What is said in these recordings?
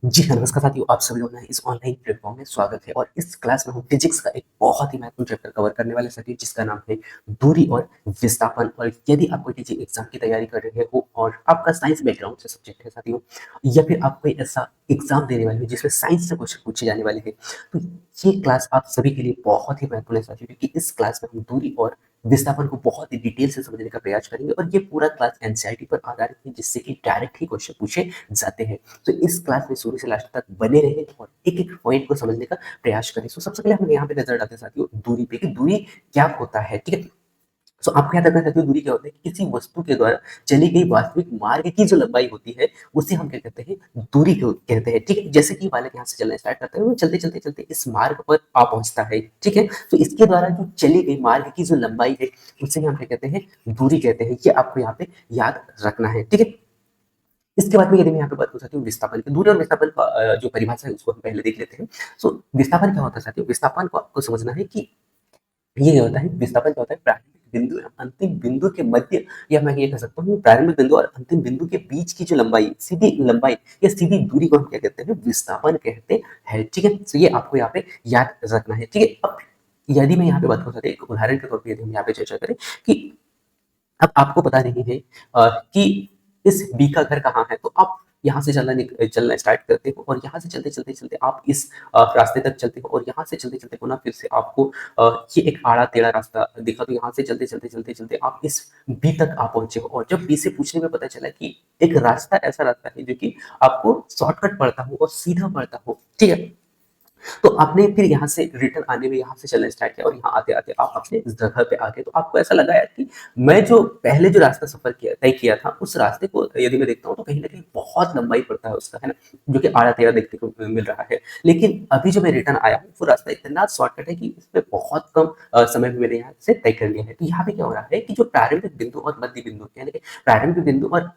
जी हाँ, नमस्कार साथियों, आप सभी लोगों का इस ऑनलाइन प्लेटफ़ॉर्म में स्वागत है और इस क्लास में हम फिज़िक्स का एक बहुत ही महत्वपूर्ण चैप्टर कवर करने वाले हैं साथियों, जिसका नाम है दूरी और विस्थापन। और यदि आप कोई किसी एग्ज़ाम की तैयारी कर रहे हो और आपका साइंस बैकग्राउंड से सब्जेक्ट है साथियों, या फिर आप कोई ऐसा एग्ज़ाम देने वाले हो जिसमें साइंस से क्वेश्चन पूछे जाने वाले हैं, तो ये क्लास आप सभी के लिए बहुत ही महत्वपूर्ण है साथियों, क्योंकि इस क्लास में हम दूरी और विस्थापन को बहुत ही डिटेल से समझने का प्रयास करेंगे और ये पूरा क्लास एनसीईआरटी पर आधारित है, जिससे कि डायरेक्ट ही क्वेश्चन पूछे जाते हैं। तो इस क्लास में शुरू से लास्ट तक बने रहें और एक-एक पॉइंट को समझने का प्रयास करें। सो सबसे पहले हम यहाँ पे नज़र डालते हैं साथियों दूरी पे कि दूरी क्या होता है, ठीक है? सो आपको याद रखना साथियों दूरी क्या होता है कि किसी वस्तु के द्वारा चली गई वास्तविक मार्ग की जो लंबाई होती है, उसे हम क्या कहते हैं? दूरी को कहते हैं, ठीक है? जैसे कि बालक यहाँ से चलना स्टार्ट करता है, वो चलते-चलते-चलते इस मार्ग पर आ पहुँचता है, ठीक है? तो इसके द्वारा जो चली गई मार्ग की जो लंबाई है, उसे हम क्या कहते हैं? दूरी कहते हैं। ये आपको यहाँ पे याद रखना है, ठीक है? इसके बाद में यदि मैं यहाँ पे बात करूँ साथियों विस्थापन की, दूरी और विस्थापन का जो परिभाषा है उसको हम पहले देख लेते हैं। सो विस्थापन क्या होता है साथियों? विस्थापन को आपको समझना है कि ये क्या होता है, विस्थापन क्या होता है? प्रारंभिक बिंदु या अंतिम बिंदु के मध्य, या मैं ये कह सकता हूँ प्रारंभिक बिंदु और अंतिम बिंदु के बीच की जो लंबाई, सीधी लंबाई या सीधी दूरी को हम क्या कहते हैं? विस्थापन कहते हैं, ठीक है? तो ये आपको यहाँ पे याद रखना है, ठीक है? अब यदि मैं यहाँ पे बात करूँ साथियों, एक उदाहरण के तौर पे यदि हम यहाँ पे चर्चा करें कि अब आपको पता नहीं है कि इस बी का घर कहाँ है, तो आप यहाँ से चलना स्टार्ट करते हो और यहाँ से चलते-चलते-चलते आप इस रास्ते तक चलते हो और यहाँ से चलते-चलते हो ना फिर से आपको ये एक आड़ा-टेढ़ा रास्ता दिखा, तो यहाँ से चलते-चलते आप इस बी तक आ पहुँचे हो और जब बी से पूछने में पता चला कि एक रास्ता ऐसा रास्ता है जो कि आपको शॉर्टकट पड़ता हो और सीधा पड़ता हो, ठीक है? तो आपने फिर यहाँ से रिटर्न आने में यहाँ से चलना स्टार्ट किया और यहाँ आते-आते आप अपने इस जगह पे आ गए। तो आपको ऐसा लगा यार कि मैं जो पहले जो रास्ता सफ़र किया तय किया था, उस रास्ते को यदि मैं देखता हूँ तो कहीं न कहीं बहुत लंबाई पड़ता है उसका, है ना? जो कि आड़ा-टेढ़ा देखने को मिल रहा है। लेकिन अभी जो मैं रिटर्न आया हूँ, वो रास्ता इतना शॉर्टकट है कि इसमें बहुत कम समय में मैंने यहाँ से तय कर लिया है। तो यहाँ पे क्या हो रहा है कि जो प्रारंभिक बिंदु और मध्य बिंदु, यानी कि प्रारंभिक बिंदु और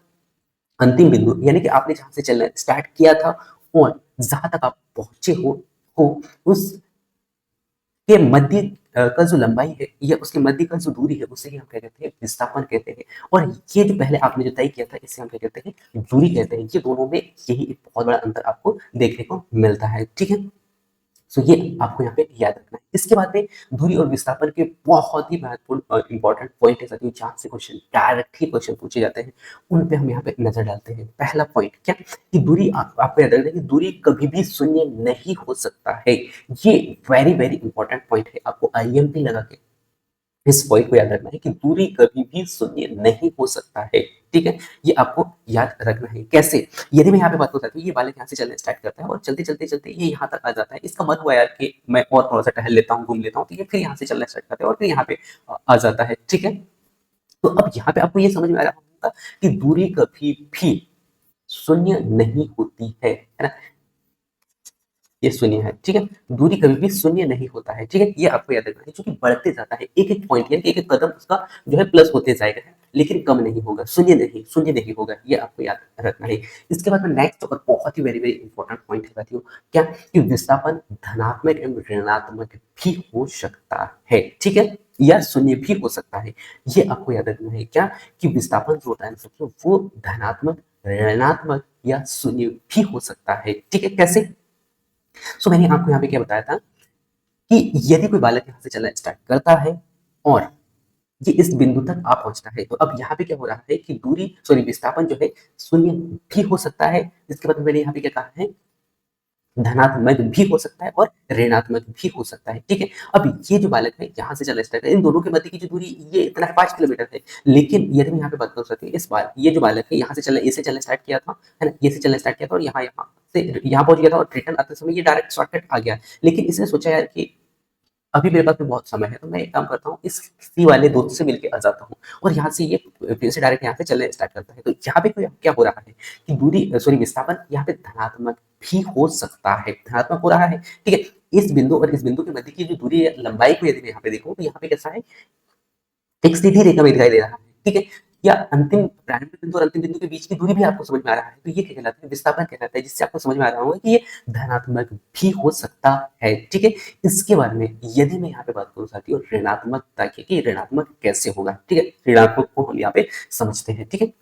अंतिम बिंदु, यानी कि आपने जहाँ से चलना स्टार्ट किया था और जहाँ तक आप पहुँचे हो उस के मध्य का जो लंबाई है या उसके मध्य का जो दूरी है, उसे ही हम क्या कहते हैं? विस्थापन कहते हैं। और ये जो पहले आपने जो तय किया था, इसे हम क्या कहते हैं? दूरी कहते हैं। ये दोनों में यही एक बहुत बड़ा अंतर आपको देखने को मिलता है, ठीक है? सो ये आपको यहाँ पे याद रखना है। इसके बाद में दूरी और विस्थापन के बहुत ही महत्वपूर्ण इंपॉर्टेंट पॉइंट है साथियों, जहाँ से क्वेश्चन डायरेक्ट ही क्वेश्चन पूछे जाते हैं, उन पे हम यहाँ पे नजर डालते हैं। पहला पॉइंट क्या कि दूरी, आपको याद रखना है कि दूरी कभी भी शून्य नहीं हो सकता है। ये वेरी वेरी इंपॉर्टेंट पॉइंट है, आपको आईएमपी लगा के इस पॉइंट को याद रखना है कि दूरी कभी भी शून्य नहीं हो सकता है, ठीक है? ये आपको याद रखना है। कैसे? यदि मैं यहाँ पे बात करूँ साथियों, ये बालक यहाँ से चलना स्टार्ट करता है और चलते ये यहाँ तक आ जाता है। इसका मन हुआ यार कि मैं और थोड़ा-सा टहल लेता हूँ, घूम लेता हूँ, तो ये फिर यहाँ से चलना स्टार्ट करता है और फिर यहाँ पे आ जाता है, ठीक है? तो अब यहाँ पे आपको ये समझ में आ रहा होगा कि दूरी कभी भी शून्य नहीं होती है ना? ये शून्य है, ठीक है? दूरी कभी भी शून्य नहीं होता है, ठीक है? ये आपको याद रखना है, क्योंकि बढ़ते जाता है, एक-एक पॉइंट यानी कि एक-एक कदम उसका जो है प्लस होते जाएगा, है, लेकिन कम नहीं होगा, शून्य नहीं होगा, ये आपको याद रखना है। इसके बाद में नेक्स्ट और बहुत ही वेरी वेरी इंपॉर्टेंट पॉइंट है साथियों, क्या कि विस्थापन धनात्मक एवं ऋणात्मक भी हो सकता है, ठीक है? या शून्य भी हो सकता है। ये आपको याद रखना है, क्या कि विस्थापन जो होता है ना साथियों, वो धनात्मक, ऋणात्मक या शून्य भी हो सकता है, ठीक है? कैसे? सो मैंने आपको यहाँ पे क्या बताया था कि यदि कोई बालक यहाँ से चलना स्टार्ट करता है और ये इस बिंदु तक आ पहुंचता है, तो अब यहाँ पे क्या हो रहा है कि दूरी सॉरी विस्थापन जो है शून्य भी हो सकता है। इसके बाद मैंने यहाँ पे क्या कहा है, धनात्मक भी हो सकता है और ऋणात्मक भी हो सकता है, ठीक है? अब ये जो बालक है यहाँ से चलना स्टार्ट है, इन दोनों के मध्य की जो दूरी ये इतना 5 किलोमीटर है, लेकिन यदि मैं यहाँ पे बात कर सकती हूँ, इस बार ये जो बालक है यहाँ से चलना, ये से चलना स्टार्ट किया था, है ना? ये से चलना स्टार्ट किया था और यहाँ से यहाँ पहुंच गया था और रिटर्न आते समय ये डायरेक्ट शॉर्टकट आ गया, लेकिन इसने सोचा यार कि अभी मेरे पास में बहुत समय है, तो मैं एक काम करता हूँ, इस सी वाले दोस्त से मिलके आ जाता हूँ और यहाँ से ये फिर से डायरेक्ट यहाँ से चलने स्टार्ट करता है। तो यहाँ पे क्या हो रहा है कि दूरी सॉरी विस्थापन यहाँ पे धनात्मक भी हो सकता है, धनात्मक हो रहा है, ठीक है? इस बिंदु और इस बिंदु के मध्य की जो दूरी है, लंबाई को यदि मैं यहाँ पे देखूँ, तो यहाँ पे कैसा है, एक सीधी रेखा में दिखाई दे रहा है, ठीक है? या अंतिम प्रारंभिक बिंदु और अंतिम बिंदु के बीच की दूरी भी आपको समझ में आ रहा है, तो ये क्या कहलाता है? विस्थापन कहलाता है, जिससे आपको समझ में आ रहा होगा कि ये धनात्मक भी हो सकता है, ठीक है? इसके बारे में यदि मैं यहाँ पे बात करूँ साथियों ऋणात्मकता की, कि ऋणात्मक कैसे होगा, ठीक है? ऋणात्मक को हम यहाँ पे समझते हैं, ठीक है?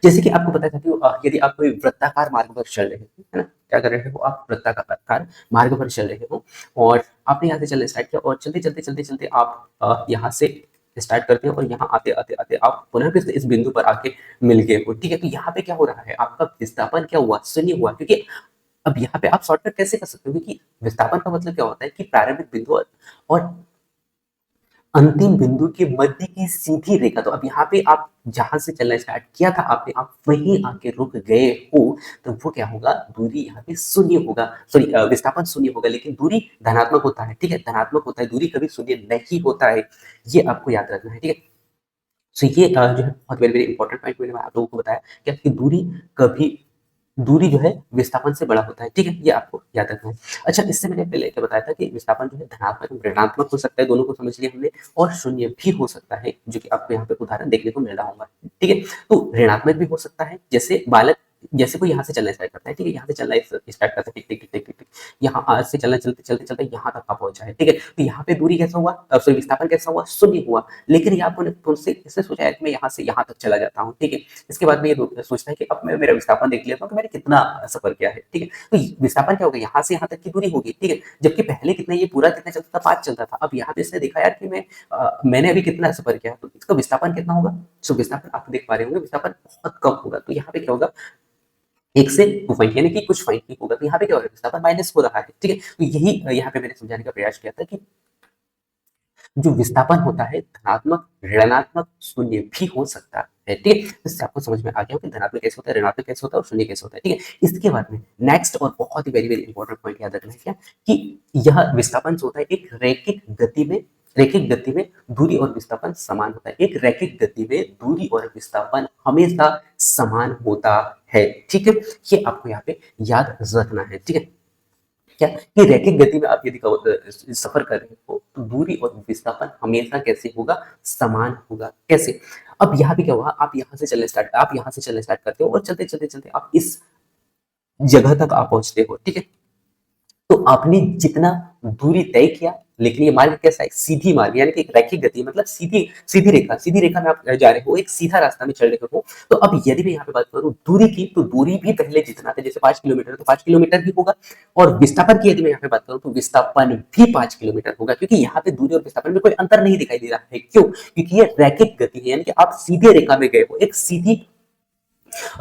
जैसे कि आपको पता है साथियों, यदि आप कोई वृत्ताकार मार्ग पर चल रहे हैं, है ना? क्या कर रहे हो, आप वृत्ताकार मार्ग पर चल रहे हो और आपने यहाँ से चलना स्टार्ट किया और चलते-चलते आप यहाँ से स्टार्ट करते हैं और यहाँ आते-आते आप पुनः फिर से इस बिंदु पर आके मिल गए हो, ठीक है? तो यहाँ पे क्या हो रहा है, आपका विस्थापन क्या हुआ, शून्य हुआ, क्योंकि अब यहाँ पे आप शॉर्टकट कैसे कर सकते हो, क्योंकि विस्थापन का मतलब क्या होता है कि प्रारंभिक बिंदु और अंतिम बिंदु के मध्य की सीधी रेखा। तो अब यहाँ पे आप जहां से चलना स्टार्ट किया था आपने, आप वहीं आके रुक गए हो, तो वो क्या होगा, दूरी यहाँ पे शून्य होगा, सॉरी विस्थापन शून्य होगा, लेकिन दूरी धनात्मक होता है, ठीक है, धनात्मक होता है, दूरी कभी शून्य नहीं होता है, ये आपको याद रखना है, ठीक है। तो ये जो है बहुत वेरी वेरी इंपॉर्टेंट पॉइंट मैंने आप लोगों को बताया कि आपकी कभी दूरी जो है विस्थापन से बड़ा होता है, ठीक है, ये आपको याद रखना है। अच्छा, इससे मैंने पहले क्या बताया था कि विस्थापन जो है धनात्मक ऋणात्मक हो सकता है, दोनों को समझ लिया हमने, और शून्य भी हो सकता है, जो कि आपको यहाँ पे उदाहरण देखने को मिल रहा होगा, ठीक है। तो ऋणात्मक भी हो सकता है, जैसे कोई यहाँ से चलना स्टार्ट करता है, ठीक है, यहाँ से चलना स्टार्ट करता है, टिक टिक टिक टिक टिक टिक, यहाँ आज से चलना चलते चलते चलते यहाँ तक आप पहुंचा है, ठीक है। तो यहाँ पे दूरी कैसा हुआ, सॉरी विस्थापन कैसा हुआ, शून्य हुआ, लेकिन ये आपने तुमसे इससे सोचा है कि मैं यहाँ से यहाँ तक चला जाता हूँ, ठीक है। इसके बाद में ये सोचता है कि अब मैं मेरा विस्थापन देख लेता हूँ कि मैंने कितना सफर किया है, ठीक है। तो विस्थापन क्या होगा, यहाँ से यहाँ तक की दूरी होगी, ठीक है, जबकि पहले कितना, ये पूरा कितना चलता था, 5 चलता था, अब यहाँ पे इसने देखा यार कि मैंने अभी कितना सफर किया, तो इसका विस्थापन कितना होगा, सो विस्थापन आप देख पा रहे होंगे, विस्थापन बहुत कम होगा, तो यहाँ पे क्या होगा, 1 से 2 पॉइंट यानी कि कुछ पॉइंट ही होगा, तो यहाँ पे क्या हो रहा है, विस्थापन माइनस हो रहा है, ठीक है। तो यही यहाँ पे मैंने समझाने का प्रयास किया था कि जो विस्थापन होता है धनात्मक, ऋणात्मक, शून्य भी हो सकता है, ठीक है। इससे आपको समझ में आ गया कि धनात्मक कैसे होता है, ऋणात्मक कैसे होता है और शून्य कैसे होता है, ठीक है। इसके बाद में नेक्स्ट और बहुत ही वेरी वेरी इंपॉर्टेंट पॉइंट याद रखना है क्या, कि यह विस्थापन जो होता है एक रैखिक गति में दूरी और विस्थापन समान होता है, एक रैखिक गति में दूरी और विस्थापन हमेशा समान होता है, ठीक है। ये आपको यहाँ पे याद रखना है, ठीक है। क्या कि रैखिक गति में आप यदि सफर कर रहे हो तो दूरी और विस्थापन हमेशा कैसे होगा, समान होगा, कैसे। अब यहाँ पे क्या हुआ, आप यहाँ से चलना स्टार्ट करते हो और चलते चलते चलते आप इस जगह तक आप पहुंचते हो, ठीक है। तो आपने जितना दूरी तय किया, लेकिन ये मार्ग कैसा है, सीधी मार्ग, यानी कि एक रैखिक गति, मतलब सीधी रेखा में आप जा रहे हो, एक सीधा रास्ता में चल रहे हो। तो अब यदि मैं यहाँ पे बात करूँ दूरी की, तो दूरी भी पहले जितना था, जैसे 5 किलोमीटर, तो 5 किलोमीटर भी होगा, और विस्थापन की यदि मैं यहाँ पे बात करूँ तो विस्थापन भी 5 किलोमीटर होगा, क्योंकि यहाँ पे दूरी और विस्थापन में कोई अंतर नहीं दिखाई दे रहा है, क्यों, क्योंकि ये रैखिक गति है, यानी कि आप सीधे रेखा में गए हो, एक सीधी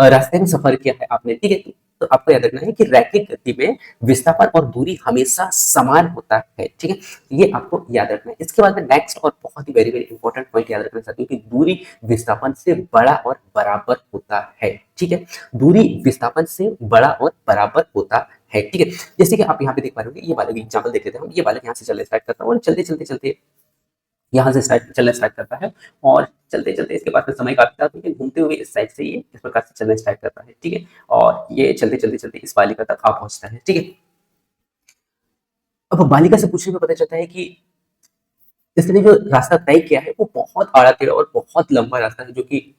रास्ते में सफर किया है आपने, ठीक है। तो आपको याद रखना है कि रैखिक गति में विस्थापन और दूरी हमेशा समान होता है, ठीक है, ये आपको याद रखना है। इसके बाद में नेक्स्ट और बहुत ही वेरी वेरी इंपॉर्टेंट पॉइंट याद रखना चाहती हूँ कि दूरी विस्थापन से बड़ा और बराबर होता है, ठीक है, दूरी विस्थापन से बड़ा और बराबर होता है, ठीक है। जैसे कि आप यहाँ पे देख पा रहे हो, ये बालक एग्जाम्पल देख लेते हैं हम, ये बालक यहाँ से चलना स्टार्ट करता है और चलते चलते चलते यहाँ से चलना स्टार्ट करता है, और चलते चलते इसके पास में समय काफी था, लेकिन घूमते हुए इस साइड से ये इस प्रकार से चलना स्टार्ट करता है, ठीक है, और ये चलते चलते चलते इस बालिका तक आ पहुंचता है, ठीक है। अब बालिका से पूछने में पता चलता है कि इसने जो रास्ता तय किया है वो बहुत आड़ा टेढ़ा और बहुत लंबा रास्ता है, जो कि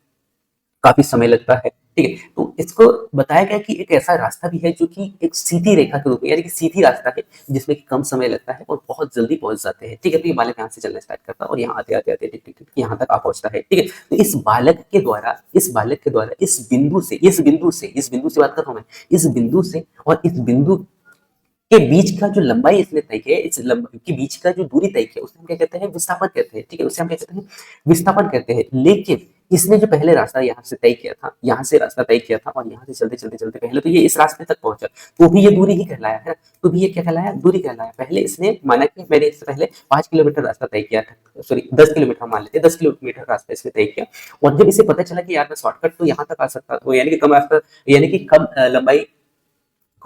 काफी समय लगता है, ठीक है। तो इसको बताया गया कि एक ऐसा रास्ता भी है जो कि एक सीधी रेखा के रूप में, यानी कि सीधी रास्ता है जिसमें कि कम समय लगता है और बहुत जल्दी पहुंच जाते हैं, ठीक है। तो ये बालक यहाँ से चलना स्टार्ट करता है और यहाँ आते आते आते टिक टिक टिक यहाँ तक आ पहुंचता है, ठीक है। तो इस बालक के द्वारा इस बिंदु से बात कर रहा हूं मैं, इस बिंदु से और इस बिंदु के बीच का जो लंबाई इसने तय किया है, इस के बीच का जो दूरी तय किया, उसे हम क्या कहते हैं, विस्थापन कहते हैं, ठीक है, उसे हम क्या कहते हैं, विस्थापन कहते हैं। लेकिन इसने जो पहले रास्ता यहाँ से तय किया था, यहाँ से रास्ता तय किया था, और यहाँ से चलते चलते चलते पहले तो ये इस रास्ते तक पहुंचा, तो भी ये दूरी ही कहलाया है, तो भी ये क्या कहलाया, दूरी कहलाया। पहले इसने माना कि मैंने इससे पहले 5 किलोमीटर रास्ता तय किया था, सॉरी 10 किलोमीटर मान लेते हैं, 10 किलोमीटर रास्ता इसने तय किया, और जब इसे पता चला कि यार मैं शॉर्टकट तो यहाँ तक आ सकता, तो यानी कि कम रास्ता, यानी कि कम लंबाई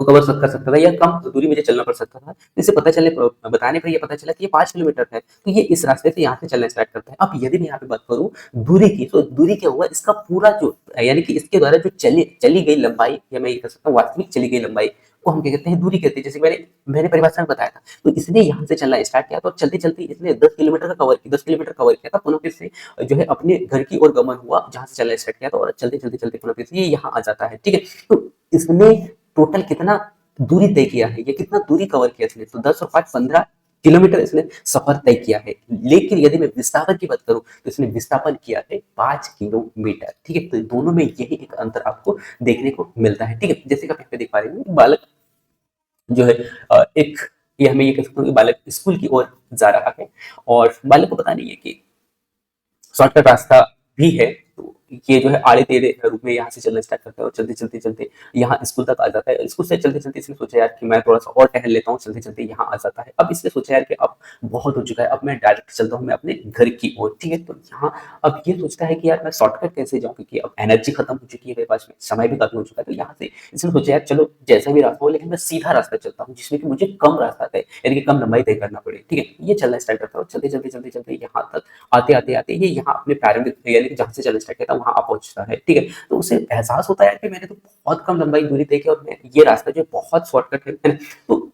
को कर सकता था, या कम दूरी मुझे चलना पड़ सकता था, इसे पता चले बताने पर ये पता चला कि ये 5 किलोमीटर है, तो ये इस रास्ते से यहाँ से चलना स्टार्ट करता है। अब यदि मैं यहाँ पे बात करूँ दूरी की, तो दूरी क्या हुआ, इसका पूरा जो, यानी कि इसके द्वारा जो चली गई लंबाई, या मैं ये कह सकता हूँ वास्तविक चली गई लंबाई को हम क्या कहते हैं, दूरी कहते हैं। जैसे मैंने परिभाषा में बताया था, तो इसने यहाँ से चलना स्टार्ट किया, तो चलते चलते इसने 10 किलोमीटर का पुनः फिर से जो है अपने घर की ओर गमन हुआ, जहाँ से चलना स्टार्ट किया था, और चलते चलते चलते पुनः फिर से ये यहाँ आ जाता है, ठीक है। तो इसने टोटल कितना दूरी तय किया है, ये कितना दूरी कवर किया इसने, तो 10 और 5 15 किलोमीटर इसने सफर तय किया है। लेकिन यदि मैं विस्थापन की बात करूं तो इसने विस्थापन किया है 5 किलोमीटर, ठीक है। तो दोनों में यही एक अंतर आपको देखने को मिलता है, ठीक है। जैसे कि आप यहाँ पे देख पा रहे हैं, बालक जो है एक ये हमें ये कह सकते हैं कि बालक स्कूल की ओर जा रहा है और बालक को पता नहीं है कि शॉर्टकट रास्ता भी है। तो ये जो है आड़े टेढ़े रूप में यहाँ से चलना स्टार्ट करता है और चलते चलते चलते यहाँ स्कूल तक आ जाता है। स्कूल से चलते चलते इसने सोचा यार कि मैं थोड़ा सा और टहल लेता हूँ, चलते चलते यहाँ आ जाता है। अब इसने सोचा यार कि अब बहुत हो चुका है, अब मैं डायरेक्ट चलता हूँ मैं अपने घर की ओर। ठीक है, तो यहाँ अब ये सोचता है कि यार मैं शॉर्टकट कैसे जाऊँ, क्योंकि अब एनर्जी खत्म हो चुकी है मेरे पास में, समय भी खत्म हो चुका है। तो यहाँ से इसने सोचा यार चलो जैसा भी रास्ता हो, लेकिन मैं सीधा रास्ता चलता हूँ जिसमें कि मुझे कम रास्ता तय यानी कि कम लंबाई तय करना पड़े। ठीक है, ये चलना स्टार्ट करता है और चलते चलते चलते चलते यहाँ तक आते आते आते ये यहाँ अपने प्रारंभिक यानी कि जहाँ से चलना स्टार्ट किया था वहां आ पहुंचता है। ठीक है, तो उसे एहसास होता है कि मैंने तो बहुत कम लंबाई दूरी तय की और मैं ये रास्ता जो बहुत शॉर्टकट है ना, तो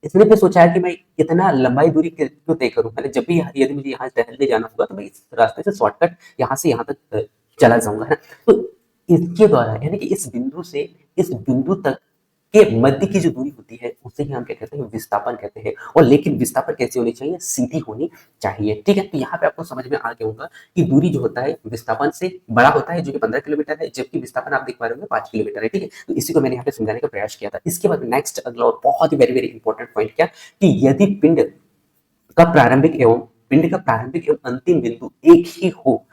इसने फिर सोचा है कि मैं इतना लंबाई दूरी क्यों तय करूं, मैंने जब भी यदि मुझे यहाँ टहलने जाना होगा तो मैं इस रास्ते से शॉर्टकट यहाँ से यहाँ तक चला जाऊंगा, है ना। तो इसके द्वारा यानी कि इस बिंदु से इस बिंदु तक के मध्य की जो दूरी होती है उसे ही हम क्या कहते हैं, विस्थापन कहते हैं। और लेकिन विस्थापन कैसी होनी चाहिए, सीधी होनी चाहिए। ठीक है, तो यहाँ पे आपको समझ में आ गया होगा कि दूरी जो होता है विस्थापन से बड़ा होता है, जो कि 15 किलोमीटर है, जबकि विस्थापन आप देख पा रहे होंगे 5 किलोमीटर है। ठीक है, तो इसी को मैंने यहाँ पे समझाने का प्रयास किया था। इसके बाद नेक्स्ट अगला और बहुत ही वेरी वेरी इंपॉर्टेंट पॉइंट क्या, कि यदि का प्रारंभिक एवं पिंड का प्रारंभिक एवं अंतिम बिंदु एक ही हो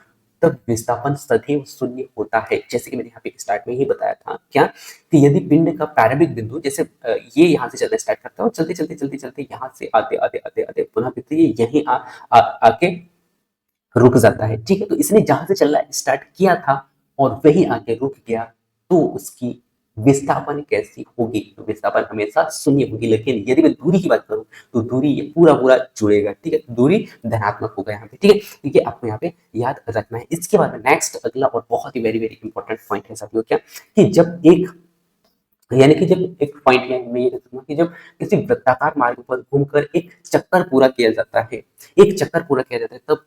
तब विस्थापन सदैव शून्य होता है। जैसे कि मैंने यहाँ पे स्टार्ट में ही बताया था क्या, कि यदि पिंड का प्रारंभिक बिंदु जैसे ये यहाँ से चलना स्टार्ट करता है और चलते चलते चलते चलते यहाँ से आते आते आते आते पुनः फिर से ये यहीं आके रुक जाता है। ठीक है, तो इसने जहां से चलना स्टार्ट किया था और वही आके रुक गया, तो उसकी विस्थापन कैसी होगी, तो विस्थापन हमेशा शून्य होगी। लेकिन यदि मैं दूरी की बात करूं तो दूरी ये पूरा पूरा जुड़ेगा। ठीक है, दूरी धनात्मक होगा यहाँ पे। ठीक है, ठीक है, आपको यहाँ पे याद रखना है। इसके बाद में नेक्स्ट अगला और बहुत ही वेरी वेरी इंपॉर्टेंट पॉइंट है साथियों, क्या कि जब एक यानी कि जब एक पॉइंट है, मैं ये कहूंगा कि जब किसी वृत्ताकार मार्ग पर घूमकर एक चक्कर पूरा किया जाता है, एक चक्कर पूरा किया जाता है, तब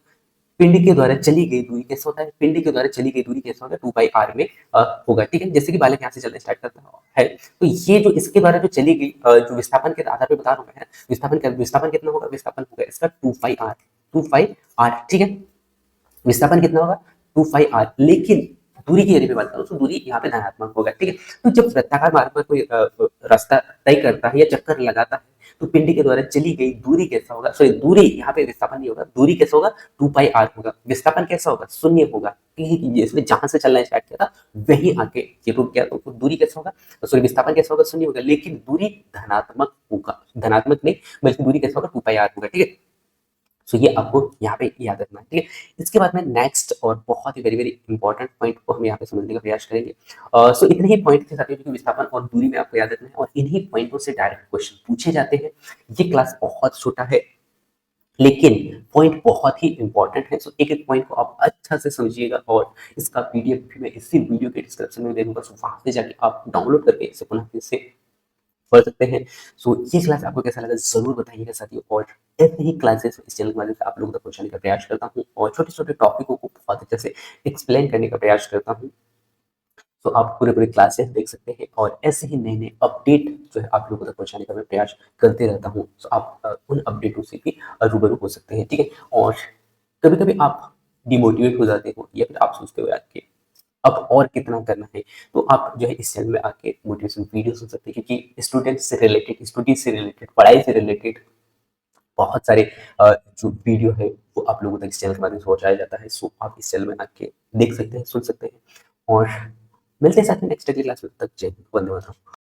पिंड के द्वारा चली गई दूरी कैसे होता है, पिंड के द्वारा चली गई दूरी कैसे होता है, 2 पाई आर में होगा। ठीक है, जैसे कि बालक यहाँ से चलना स्टार्ट करता है, तो ये जो इसके द्वारा जो चली गई जो विस्थापन के आधार पे बता रहा हूँ मैं, विस्थापन कितना होगा, विस्थापन होगा इसका 2 पाई आर, 2 पाई आर। ठीक है, विस्थापन कितना होगा, 2 पाई आर। लेकिन दूरी की यदि मैं बात करूं तो दूरी यहाँ पे धनात्मक होगा। ठीक है, तो जब वृत्ताकार मार्ग पर कोई रास्ता तय करता है या चक्कर लगाता है, तो पिंडी के द्वारा चली गई दूरी कैसा होगा, सॉरी दूरी यहाँ पे विस्थापन नहीं होगा, दूरी कैसा होगा, 2 पाई आर होगा। विस्थापन कैसा होगा, शून्य होगा, क्योंकि इसने जहां से चलना स्टार्ट किया था वही आके ये रुक गया, तो दूरी कैसा होगा, सॉरी विस्थापन कैसा होगा, शून्य होगा, लेकिन दूरी धनात्मक होगा, धनात्मक नहीं बल्कि दूरी कैसा होगा, 2 पाई आर होगा। ठीक है, सो ये आपको यहाँ पे याद रखना है। ठीक है, इसके बाद में नेक्स्ट और बहुत ही वेरी वेरी इंपॉर्टेंट पॉइंट को हम यहाँ पे समझने का प्रयास करेंगे। सो इतने ही पॉइंट के साथ जो कि विस्थापन और दूरी में आपको याद रखना है, और इन्हीं पॉइंटों से डायरेक्ट क्वेश्चन पूछे जाते हैं। ये क्लास बहुत छोटा है लेकिन पॉइंट बहुत ही इंपॉर्टेंट है। सो एक एक पॉइंट को आप अच्छा से समझिएगा, और इसका पीडीएफ भी मैं इसी वीडियो के डिस्क्रिप्शन में दे दूंगा, सो वहां से जाके आप डाउनलोड करके इसे पुनः फिर से पढ़ सकते हैं। सो ये क्लास आपको कैसा लगा ज़रूर बताइएगा साथियों, और ऐसे ही क्लासेस इस चैनल के माध्यम से आप लोगों तक पहुँचाने का प्रयास करता हूँ और छोटे-छोटे टॉपिकों को बहुत अच्छे से एक्सप्लेन करने का प्रयास करता हूँ। तो आप पूरे-पूरे क्लासेस देख सकते हैं और ऐसे ही नए-नए अपडेट जो है आप लोगों तक पहुँचाने का मैं प्रयास करते रहता हूँ। सो आप उन अपडेटों से भी रूबरू हो सकते हैं, ठीक है? और कभी-कभी आप डिमोटिवेट हो जाते हो या फिर आप सोचते हो यार कि अब और कितना करना है, तो आप जो है इस चैनल में आके मोटिवेशन वीडियो सुन सकते हैं, क्योंकि स्टूडेंट्स से रिलेटेड, स्टडीज से रिलेटेड, पढ़ाई से रिलेटेड बहुत सारे जो वीडियो है वो आप लोगों तक इस चैनल के माध्यम से पहुँचाया जाता है। सो आप इस चैनल में आके देख सकते हैं, सुन सकते हैं, और मिलते हैं साथ में नेक्स्ट अगली क्लास में। तब तक जय हिंद, वंदे मातरम।